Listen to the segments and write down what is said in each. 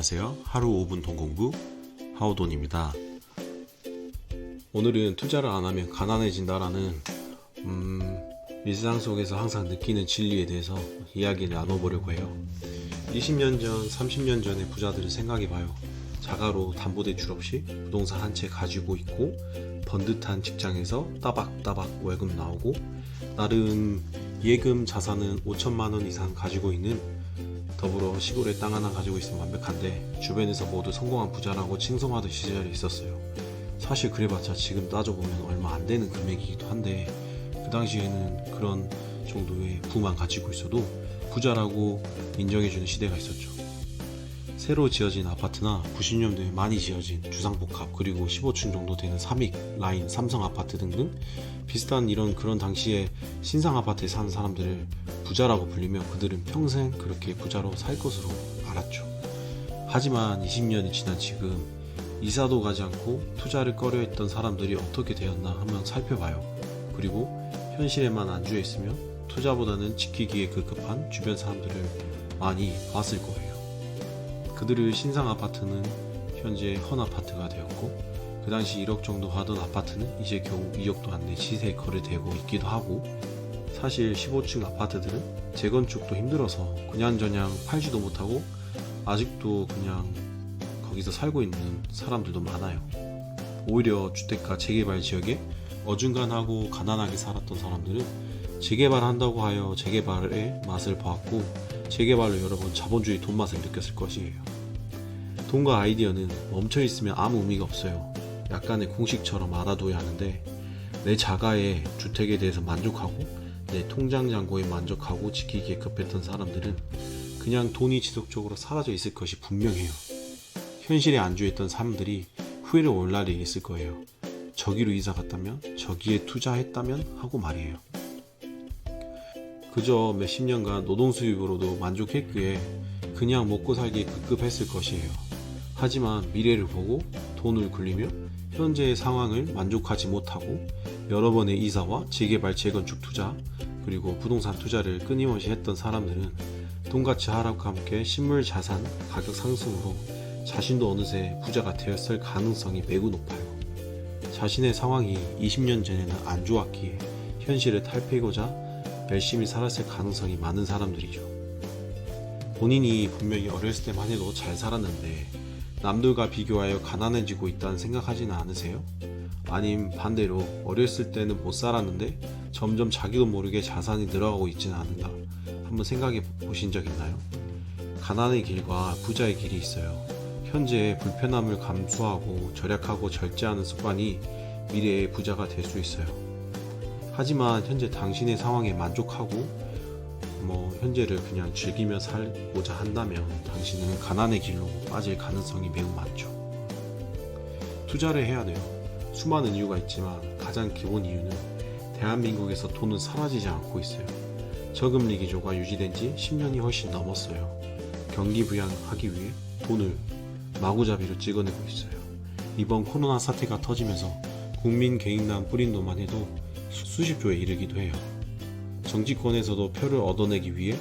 안녕하세요. 하루 5분 돈공부 하우돈입니다. 오늘은 투자를 안 하면 가난해진다라는 일상 속에서 항상 느끼는 진리에 대해서 이야기를 나눠보려고 해요. 20년 전, 30년 전의 부자들을 생각해봐요. 자가로 담보대출 없이 부동산 한 채 가지고 있고 번듯한 직장에서 따박따박 월급 나오고 나름 예금 자산은 5천만 원 이상 가지고 있는, 더불어 시골에 땅 하나 가지고 있으면 완벽한데 주변에서 모두 성공한 부자라고 칭송하던 시절이 있었어요. 사실 그래봤자 지금 따져보면 얼마 안 되는 금액이기도 한데 그 당시에는 그런 정도의 부만 가지고 있어도 부자라고 인정해주는 시대가 있었죠. 새로 지어진 아파트나 90년도에 많이 지어진 주상복합, 그리고 15층 정도 되는 삼익, 라인, 삼성 아파트 등등 비슷한 그런 당시에 신상 아파트에 사는 사람들을 부자라고 불리며 그들은 평생 그렇게 부자로 살 것으로 알았죠. 하지만 20년이 지난 지금 이사도 가지 않고 투자를 꺼려했던 사람들이 어떻게 되었나 한번 살펴봐요. 그리고 현실에만 안주해 있으면 투자보다는 지키기에 급급한 주변 사람들을 많이 봤을 거예요. 그들의 신상 아파트는 현재 헌 아파트가 되었고 그 당시 1억 정도 하던 아파트는 이제 겨우 2억도 안 돼 시세에 거래되고 있기도 하고, 사실 15층 아파트들은 재건축도 힘들어서 그냥저냥 팔지도 못하고 아직도 그냥 거기서 살고 있는 사람들도 많아요. 오히려 주택가 재개발 지역에 어중간하고 가난하게 살았던 사람들은 재개발한다고 하여 재개발의 맛을 보았고 재개발로 여러 번 자본주의 돈맛을 느꼈을 것이에요. 돈과 아이디어는 멈춰있으면 아무 의미가 없어요. 약간의 공식처럼 알아둬야 하는데 내 자가의 주택에 대해서 만족하고 내 통장 잔고에 만족하고 지키기에 급했던 사람들은 그냥 돈이 지속적으로 사라져 있을 것이 분명해요. 현실에 안주했던 사람들이 후회를 올 날이 있을 거예요. 저기로 이사 갔다면, 저기에 투자했다면 하고 말이에요. 그저 몇십 년간 노동 수입으로도 만족했기에 그냥 먹고 살기에 급급했을 것이에요. 하지만 미래를 보고 돈을 굴리며 현재의 상황을 만족하지 못하고 여러 번의 이사와 재개발, 재건축 투자, 그리고 부동산 투자를 끊임없이 했던 사람들은 돈가치 하락과 함께 실물 자산 가격 상승으로 자신도 어느새 부자가 되었을 가능성이 매우 높아요. 자신의 상황이 20년 전에는 안 좋았기에 현실을 탈피하고자 열심히 살았을 가능성이 많은 사람들이죠. 본인이 분명히 어렸을 때만 해도 잘 살았는데 남들과 비교하여 가난해지고 있다는 생각하지는 않으세요? 아님 반대로 어렸을 때는 못 살았는데 점점 자기도 모르게 자산이 늘어가고 있지는 않은가 한번 생각해 보신 적 있나요? 가난의 길과 부자의 길이 있어요. 현재의 불편함을 감수하고 절약하고 절제하는 습관이 미래의 부자가 될 수 있어요. 하지만 현재 당신의 상황에 만족하고 현재를 그냥 즐기며 살고자 한다면 당신은 가난의 길로 빠질 가능성이 매우 많죠. 투자를 해야 돼요. 수많은 이유가 있지만 가장 기본 이유는 대한민국에서 돈은 사라지지 않고 있어요. 저금리 기조가 유지된 지 10년이 훨씬 넘었어요. 경기 부양하기 위해 돈을 마구잡이로 찍어내고 있어요. 이번 코로나 사태가 터지면서 국민 개인당 뿌린 돈만 해도 수십 조에 이르기도 해요. 정치권에서도 표를 얻어내기 위해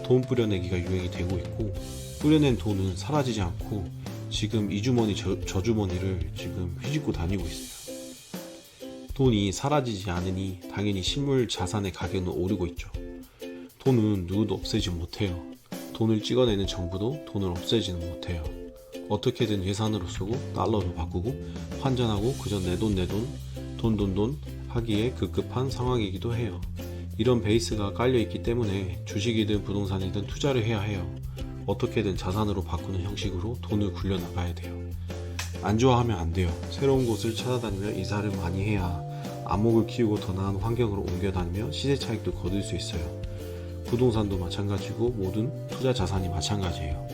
돈 뿌려내기가 유행이 되고 있고 뿌려낸 돈은 사라지지 않고 지금 이 주머니 저 주머니를 지금 휘짓고 다니고 있어요. 돈이 사라지지 않으니 당연히 실물 자산의 가격은 오르고 있죠. 돈은 누구도 없애지 못해요. 돈을 찍어내는 정부도 돈을 없애지는 못해요. 어떻게든 예산으로 쓰고 달러로 바꾸고 환전하고 그저 내 돈 하기에 급급한 상황이기도 해요. 이런 베이스가 깔려있기 때문에 주식이든 부동산이든 투자를 해야 해요. 어떻게든 자산으로 바꾸는 형식으로 돈을 굴려나가야 돼요. 안 좋아하면 안 돼요. 새로운 곳을 찾아다니며 이사를 많이 해야 안목을 키우고 더 나은 환경으로 옮겨다니며 시세 차익도 거둘 수 있어요. 부동산도 마찬가지고 모든 투자 자산이 마찬가지예요.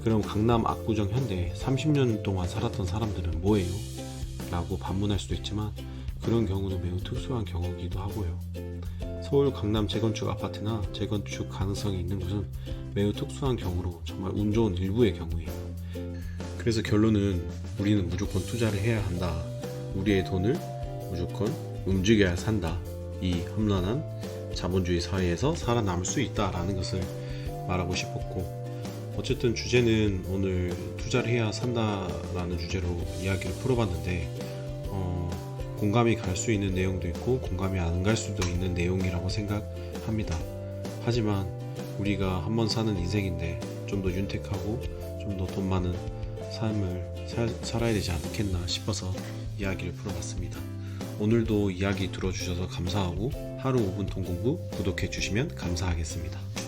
그럼 강남 압구정 현대에 30년 동안 살았던 사람들은 뭐예요? 라고 반문할 수도 있지만 그런 경우는 매우 특수한 경우이기도 하고요. 서울 강남 재건축 아파트나 재건축 가능성이 있는 곳은 매우 특수한 경우로 정말 운 좋은 일부의 경우예요. 그래서 결론은 우리는 무조건 투자를 해야 한다. 우리의 돈을 무조건 움직여야 산다. 이 험난한 자본주의 사회에서 살아남을 수 있다라는 것을 말하고 싶었고, 어쨌든 주제는 오늘 투자를 해야 산다라는 주제로 이야기를 풀어봤는데 공감이 갈 수 있는 내용도 있고 공감이 안 갈 수도 있는 내용이라고 생각합니다. 하지만 우리가 한번 사는 인생인데 좀 더 윤택하고 좀 더 돈 많은 삶을 살아야 되지 않겠나 싶어서 이야기를 풀어봤습니다. 오늘도 이야기 들어주셔서 감사하고 하루 5분 통공부 구독해 주시면 감사하겠습니다.